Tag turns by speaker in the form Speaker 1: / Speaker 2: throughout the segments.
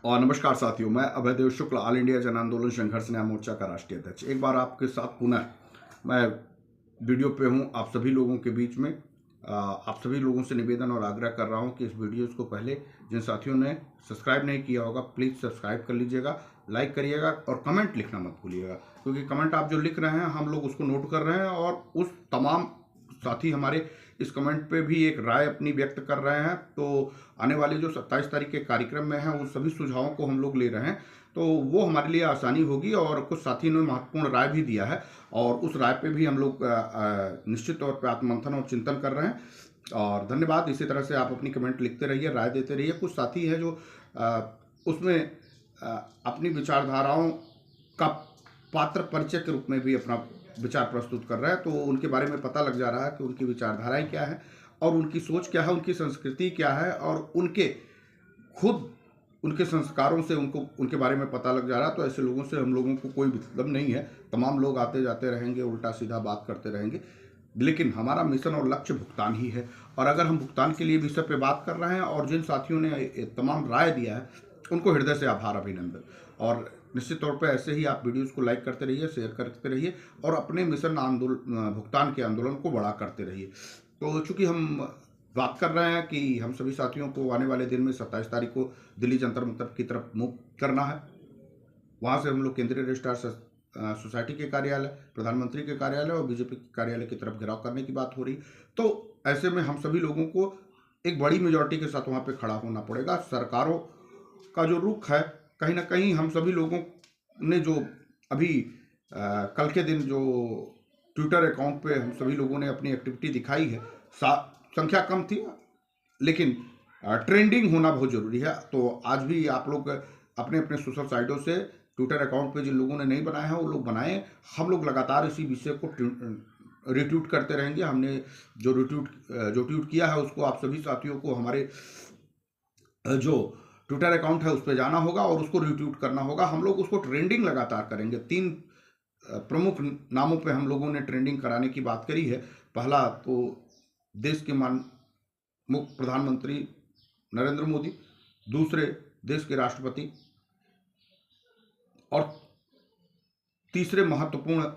Speaker 1: और नमस्कार साथियों, मैं अभयदेव शुक्ल, ऑल इंडिया जन आंदोलन संघर्ष न्याय मोर्चा का राष्ट्रीय अध्यक्ष एक बार आपके साथ पुनः मैं वीडियो पे हूँ आप सभी लोगों के बीच में। आप सभी लोगों से निवेदन और आग्रह कर रहा हूँ कि इस वीडियो को पहले जिन साथियों ने सब्सक्राइब नहीं किया होगा प्लीज़ सब्सक्राइब कर लीजिएगा, लाइक करिएगा और कमेंट लिखना मत भूलिएगा, क्योंकि कमेंट आप जो लिख रहे हैं हम लोग उसको नोट कर रहे हैं और उस तमाम साथी हमारे इस कमेंट पे भी एक राय अपनी व्यक्त कर रहे हैं। तो आने वाले जो 27 तारीख के कार्यक्रम में है उन सभी सुझावों को हम लोग ले रहे हैं, तो वो हमारे लिए आसानी होगी। और कुछ साथी ने महत्वपूर्ण राय भी दिया है और उस राय पे भी हम लोग निश्चित तौर पे आत्ममंथन और चिंतन कर रहे हैं। और धन्यवाद, इसी तरह से आप अपनी कमेंट लिखते रहिए, राय देते रहिए। कुछ साथी है जो उसमें अपनी विचारधाराओं का पात्र परिचय के रूप में भी अपना विचार प्रस्तुत कर रहा है, तो उनके बारे में पता लग जा रहा है कि उनकी विचारधाराएं क्या है और उनकी सोच क्या है, उनकी संस्कृति क्या है और उनके खुद उनके संस्कारों से उनको उनके बारे में पता लग जा रहा है। तो ऐसे लोगों से हम लोगों को कोई मतलब नहीं है, तमाम लोग आते जाते रहेंगे, उल्टा सीधा बात करते रहेंगे, लेकिन हमारा मिशन और लक्ष्य भुगतान ही है। और अगर हम भुगतान के लिए विषय पे बात कर रहे हैं और जिन साथियों ने तमाम राय दिया है उनको हृदय से आभार, अभिनंदन। और निश्चित तौर पे ऐसे ही आप वीडियोस को लाइक करते रहिए, शेयर करते रहिए और अपने मिशन भुगतान के आंदोलन को बड़ा करते रहिए। तो चूंकि हम बात कर रहे हैं कि हम सभी साथियों को आने वाले दिन में 27 तारीख को दिल्ली जंतर मंतर की तरफ मूव करना है। वहाँ से हम लोग केंद्रीय रजिस्ट्रार सोसाइटी के कार्यालय, प्रधानमंत्री के कार्यालय और बीजेपी के कार्यालय की तरफ घेराव करने की बात हो रही। तो ऐसे में हम सभी लोगों को एक बड़ी मेजॉरिटी के साथ वहाँ पे खड़ा होना पड़ेगा। सरकारों का जो रुख है, कहीं ना कहीं हम सभी लोगों ने जो अभी कल के दिन जो ट्विटर अकाउंट पे हम सभी लोगों ने अपनी एक्टिविटी दिखाई है, संख्या कम थी लेकिन ट्रेंडिंग होना बहुत ज़रूरी है। तो आज भी आप लोग अपने अपने सोशल साइटों से ट्विटर अकाउंट पे जिन लोगों ने नहीं बनाया है वो लोग बनाएं। हम लोग लगातार इसी विषय को रिट्वीट करते रहेंगे। हमने जो ट्वीट किया है उसको आप सभी साथियों को हमारे जो ट्विटर अकाउंट है उस पर जाना होगा और उसको रिट्वीट करना होगा। हम लोग उसको ट्रेंडिंग लगातार करेंगे। 3 प्रमुख नामों पे हम लोगों ने ट्रेंडिंग कराने की बात करी है। पहला तो देश के मुख्य प्रधानमंत्री नरेंद्र मोदी, दूसरे देश के राष्ट्रपति और तीसरे महत्वपूर्ण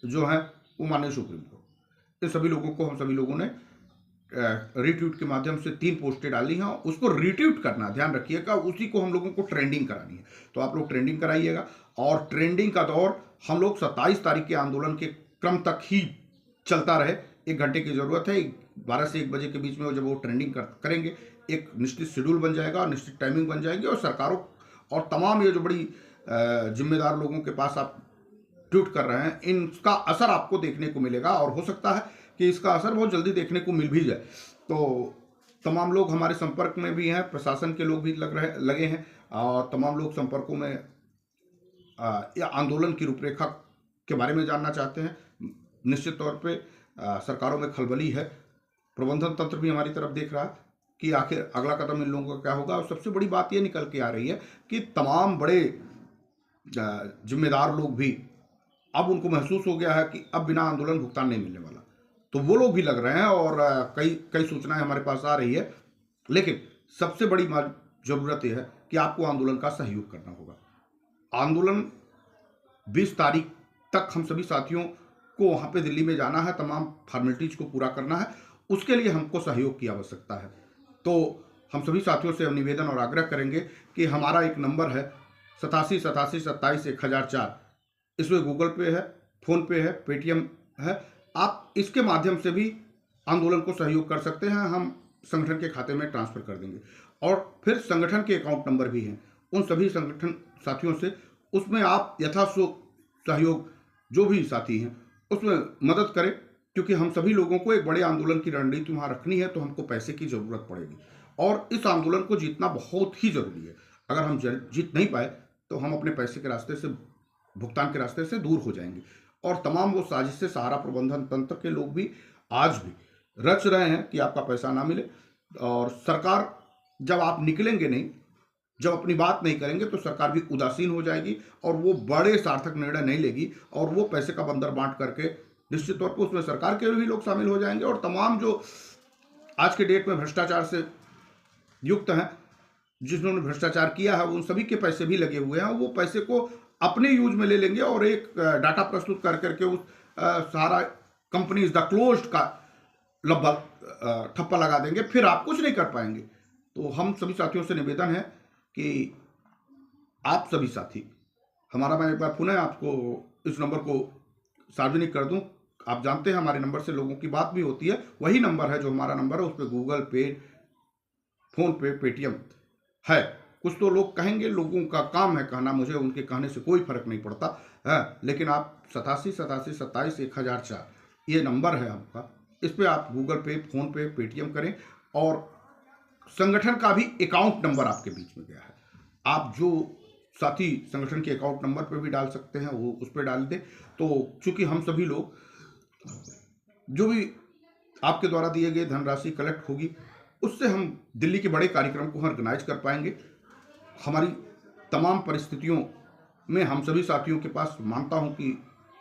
Speaker 1: जो है वो माननीय सुप्रीम कोर्ट। इन सभी लोगों को हम सभी लोगों ने रीट्वीट के माध्यम से 3 पोस्टें डाली हैं, उसको रीट्वीट करना, ध्यान रखिएगा, उसी को हम लोगों को ट्रेंडिंग करानी है। तो आप लोग ट्रेंडिंग कराइएगा और ट्रेंडिंग का दौर हम लोग 27 तारीख के आंदोलन के क्रम तक ही चलता रहे। 1 घंटे की जरूरत है, 12 से 1 बजे के बीच में जब वो ट्रेंडिंग करेंगे एक निश्चित शेड्यूल बन जाएगा और निश्चित टाइमिंग बन जाएगी और सरकारों और तमाम ये जो बड़ी जिम्मेदार लोगों के पास आप ट्वीट कर रहे हैं इनका असर आपको देखने को मिलेगा और हो सकता है कि इसका असर बहुत जल्दी देखने को मिल भी जाए। तो तमाम लोग हमारे संपर्क में भी हैं, प्रशासन के लोग भी लगे हैं और तमाम लोग संपर्कों में या आंदोलन की रूपरेखा के बारे में जानना चाहते हैं। निश्चित तौर पे सरकारों में खलबली है, प्रबंधन तंत्र भी हमारी तरफ देख रहा है कि आखिर अगला कदम इन लोगों का क्या होगा। और सबसे बड़ी बात ये निकल के आ रही है कि तमाम बड़े जिम्मेदार लोग भी अब उनको महसूस हो गया है कि अब बिना आंदोलन भुगतान नहीं मिलने वाला, तो वो लोग भी लग रहे हैं और कई सूचनाएं हमारे पास आ रही है। लेकिन सबसे बड़ी जरूरत यह है कि आपको आंदोलन का सहयोग करना होगा। आंदोलन 20 तारीख तक हम सभी साथियों को वहां पे दिल्ली में जाना है, तमाम फॉर्मेलिटीज को पूरा करना है, उसके लिए हमको सहयोग की आवश्यकता है। तो हम सभी साथियों से निवेदन और आग्रह करेंगे कि हमारा एक नंबर है 87 87 27 1004, इसमें गूगल पे है, फोन पे है, पेटीएम है। आप इसके माध्यम से भी आंदोलन को सहयोग कर सकते हैं, हम संगठन के खाते में ट्रांसफर कर देंगे। और फिर संगठन के अकाउंट नंबर भी हैं, उन सभी संगठन साथियों से उसमें आप सहयोग जो भी साथी हैं उसमें मदद करें, क्योंकि हम सभी लोगों को एक बड़े आंदोलन की रणनीति वहाँ रखनी है, तो हमको पैसे की जरूरत पड़ेगी और इस आंदोलन को जीतना बहुत ही जरूरी है। अगर हम जीत नहीं पाए तो हम अपने पैसे के रास्ते से, भुगतान के रास्ते से दूर हो जाएंगे। और तमाम वो साजिशें सहारा प्रबंधन तंत्र के लोग भी आज भी रच रहे हैं कि आपका पैसा ना मिले। और सरकार जब आप निकलेंगे नहीं, जब अपनी बात नहीं करेंगे तो सरकार भी उदासीन हो जाएगी और वो बड़े सार्थक निर्णय नहीं लेगी और वो पैसे का बंदर बांट करके निश्चित तौर पर उसमें सरकार के भी लोग शामिल हो जाएंगे और तमाम जो आज के डेट में भ्रष्टाचार से युक्त हैं जिन्होंने भ्रष्टाचार किया है उन सभी के पैसे भी लगे हुए हैं। वो पैसे को अपने यूज में ले लेंगे और एक डाटा प्रस्तुत कर करके उस सारा कंपनीज द क्लोज्ड का ठप्पा लगा देंगे, फिर आप कुछ नहीं कर पाएंगे। तो हम सभी साथियों से निवेदन है कि आप सभी साथी हमारा, मैं एक बार पुनः आपको इस नंबर को सार्वजनिक कर दूं। आप जानते हैं हमारे नंबर से लोगों की बात भी होती है, वही नंबर है जो हमारा नंबर है, उस पर गूगल पे, फोन पे, पेटीएम है। कुछ तो लोग कहेंगे, लोगों का काम है कहना, मुझे उनके कहने से कोई फर्क नहीं पड़ता है, लेकिन आप 87 87 27 1004 ये नंबर है आपका, इस पे आप गूगल पे, फोन पे, पेटीएम करें। और संगठन का भी अकाउंट नंबर आपके बीच में गया है, आप जो साथी संगठन के अकाउंट नंबर पे भी डाल सकते हैं, वो उस पर डाल दें। तो चूंकि हम सभी लोग जो भी आपके द्वारा दिए गए धनराशि कलेक्ट होगी, उससे हम दिल्ली के बड़े कार्यक्रम को ऑर्गेनाइज कर पाएंगे। हमारी तमाम परिस्थितियों में हम सभी साथियों के पास मानता हूं कि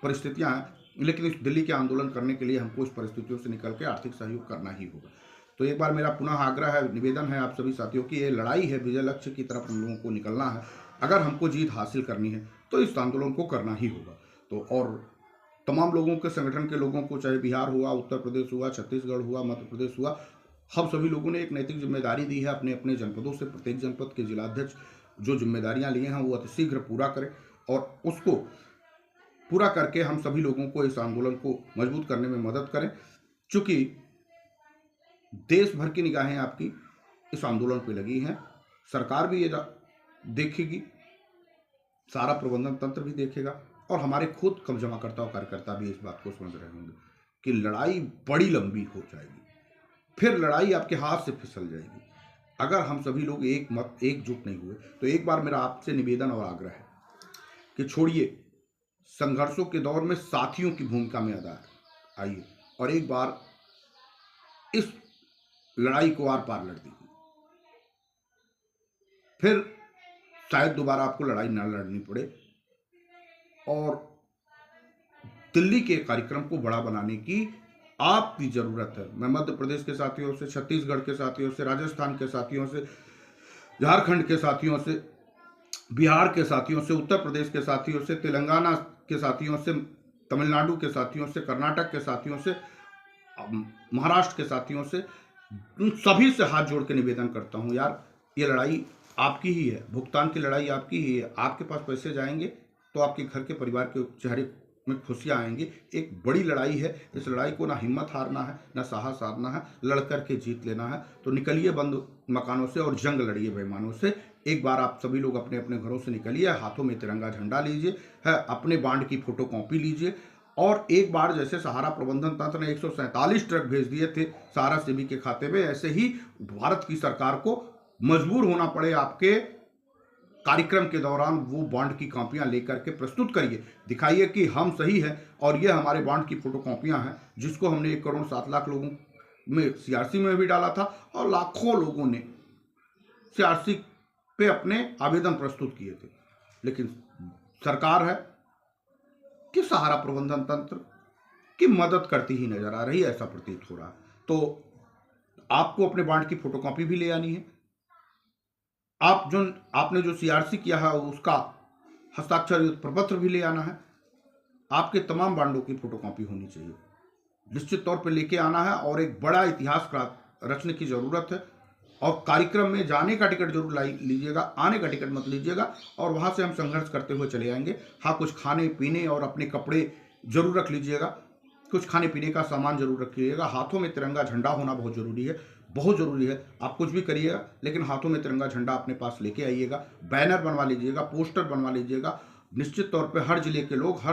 Speaker 1: परिस्थितियां हैं, लेकिन इस दिल्ली के आंदोलन करने के लिए हमको इस परिस्थितियों से निकल के आर्थिक सहयोग करना ही होगा। तो एक बार मेरा पुनः आग्रह है, निवेदन है आप सभी साथियों की, ये लड़ाई है, विजय लक्ष्य की तरफ हम लोगों को निकलना है। अगर हमको जीत हासिल करनी है तो इस आंदोलन को करना ही होगा। तो और तमाम लोगों के, संगठन के लोगों को, चाहे बिहार हुआ, उत्तर प्रदेश हुआ, छत्तीसगढ़ हुआ, मध्य प्रदेश हुआ, हम सभी लोगों ने एक नैतिक जिम्मेदारी दी है अपने अपने जनपदों से। प्रत्येक जनपद के जिलाध्यक्ष जो जिम्मेदारियां लिए हैं वो अतिशीघ्र पूरा करें और उसको पूरा करके हम सभी लोगों को इस आंदोलन को मजबूत करने में मदद करें। चूंकि देश भर की निगाहें आपकी इस आंदोलन पे लगी हैं, सरकार भी ये देखेगी, सारा प्रबंधन तंत्र भी देखेगा, और हमारे खुद कम जमाकर्ता और कार्यकर्ता भी इस बात को समझ रहे होंगे कि लड़ाई बड़ी लंबी हो जाएगी, फिर लड़ाई आपके हाथ से फिसल जाएगी अगर हम सभी लोग एकजुट नहीं हुए। तो एक बार मेरा आपसे निवेदन और आग्रह है कि छोड़िए संघर्षों के दौर में साथियों की भूमिका में आइए और एक बार इस लड़ाई को आर पार लड़ दीजिए, फिर शायद दोबारा आपको लड़ाई ना लड़नी पड़े। और दिल्ली के कार्यक्रम को बड़ा बनाने की आपकी जरूरत है। मैं मध्य प्रदेश के साथियों से, छत्तीसगढ़ के साथियों से, राजस्थान के साथियों से, झारखंड के साथियों से, बिहार के साथियों से, उत्तर प्रदेश के साथियों से, तेलंगाना के साथियों से, तमिलनाडु के साथियों से, कर्नाटक के साथियों से, महाराष्ट्र के साथियों से, उन सभी से हाथ जोड़ के निवेदन करता हूं, यार ये लड़ाई आपकी ही है, भुगतान की लड़ाई आपकी ही है। आपके पास पैसे जाएंगे तो आपके घर के परिवार के चेहरे में खुशियां आएंगी। एक बड़ी लड़ाई है, इस लड़ाई को ना हिम्मत हारना है, ना साहस हारना है, लड़ करके जीत लेना है। तो निकलिए बंद मकानों से और जंग लड़िए बेईमानों से। एक बार आप सभी लोग अपने अपने घरों से निकलिए, हाथों में तिरंगा झंडा लीजिए, है अपने बांड की फोटो कॉपी लीजिए, और एक बार जैसे सहारा प्रबंधन तंत्र ने 147 ट्रक भेज दिए थे सहारा सेवी के खाते में, ऐसे ही भारत की सरकार को मजबूर होना पड़े आपके कार्यक्रम के दौरान वो बॉन्ड की कॉपियां लेकर के प्रस्तुत करिए, दिखाइए कि हम सही हैं और ये हमारे बॉन्ड की फोटो कॉपियां हैं, जिसको हमने 1 करोड़ 7 लाख लोगों में सीआरसी में भी डाला था और लाखों लोगों ने सीआरसी पे अपने आवेदन प्रस्तुत किए थे। लेकिन सरकार है कि सहारा प्रबंधन तंत्र की मदद करती ही नजर आ रही है, ऐसा प्रतीत हो रहा है। तो आपको अपने बॉन्ड की फोटोकॉपी भी ले आनी है, आपने जो सीआरसी किया है उसका हस्ताक्षरित प्रपत्र भी ले आना है, आपके तमाम बॉन्डों की फोटोकॉपी होनी चाहिए, निश्चित तौर पे लेके आना है। और एक बड़ा इतिहास रचने की जरूरत है, और कार्यक्रम में जाने का टिकट जरूर लीजिएगा, आने का टिकट मत लीजिएगा, और वहां से हम संघर्ष करते हुए चले आएंगे। हाँ, कुछ खाने पीने और अपने कपड़े जरूर रख लीजिएगा, कुछ खाने पीने का सामान जरूर रखिएगा, हाथों में तिरंगा झंडा होना बहुत जरूरी है, बहुत जरूरी है। आप कुछ भी करिएगा लेकिन हाथों में तिरंगा झंडा अपने पास लेके आइएगा, बैनर बनवा लीजिएगा, पोस्टर बनवा लीजिएगा। निश्चित तौर पे हर जिले के लोग, हर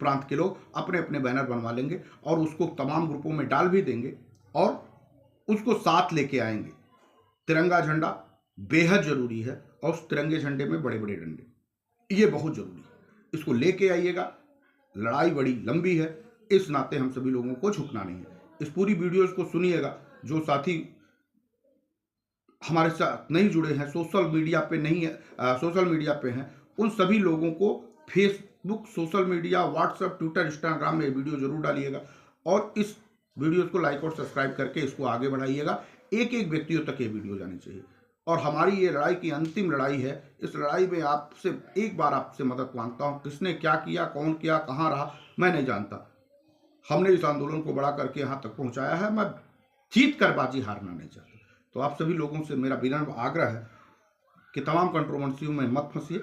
Speaker 1: प्रांत के लोग अपने अपने बैनर बनवा लेंगे और उसको तमाम ग्रुपों में डाल भी देंगे और उसको साथ लेके आएंगे। तिरंगा झंडा बेहद जरूरी है और उस तिरंगे झंडे में बड़े बड़े डंडे, ये बहुत जरूरी है, इसको लेके आइएगा। लड़ाई बड़ी लंबी है, इस नाते हम सभी लोगों को झुकना नहीं है। इस पूरी वीडियोस को सुनिएगा। जो साथी हमारे साथ नहीं जुड़े हैं, सोशल मीडिया पे नहीं है, सोशल मीडिया पे हैं, उन सभी लोगों को Facebook, social media, WhatsApp, Twitter, Instagram में वीडियो जरूर डालिएगा और इस वीडियोस को लाइक और सब्सक्राइब करके इसको आगे बढ़ाइएगा। एक एक व्यक्तियों तक ये वीडियो जानी चाहिए। और हमारी ये लड़ाई की अंतिम लड़ाई है। इस लड़ाई में आपसे एक बार आपसे मदद मांगता हूँ। किसने क्या किया, कौन किया, कहाँ रहा, मैं नहीं जानता। हमने इस आंदोलन को बड़ा करके यहाँ तक पहुँचाया है। मैं जीत कर बाजी हारना नहीं चाहता। तो आप सभी लोगों से मेरा विनम्र आग्रह है कि तमाम कंट्रोवर्सियों में मत फंसिए।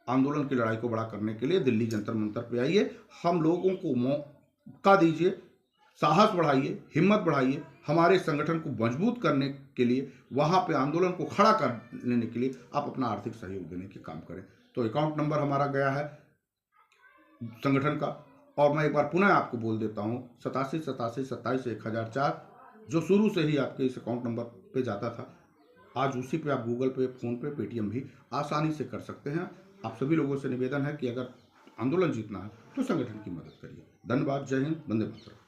Speaker 1: आंदोलन की लड़ाई को बड़ा करने के लिए दिल्ली जंतर मंतर पे आइए, हम लोगों को मौका दीजिए, साहस बढ़ाइए, हिम्मत बढ़ाइए। हमारे संगठन को मजबूत करने के लिए, वहाँ पे आंदोलन को खड़ा कर लेने के लिए आप अपना आर्थिक सहयोग देने के काम करें। तो अकाउंट नंबर हमारा गया है संगठन का, और मैं एक बार पुनः आपको बोल देता हूँ, 87 87 27 1004, जो शुरू से ही आपके इस अकाउंट नंबर पे जाता था। आज उसी पे आप गूगल पे, फ़ोन पे, पेटीएम भी आसानी से कर सकते हैं। आप सभी लोगों से निवेदन है कि अगर आंदोलन जीतना है तो संगठन की मदद करिए। धन्यवाद। जय हिंद। वंदे मातरम।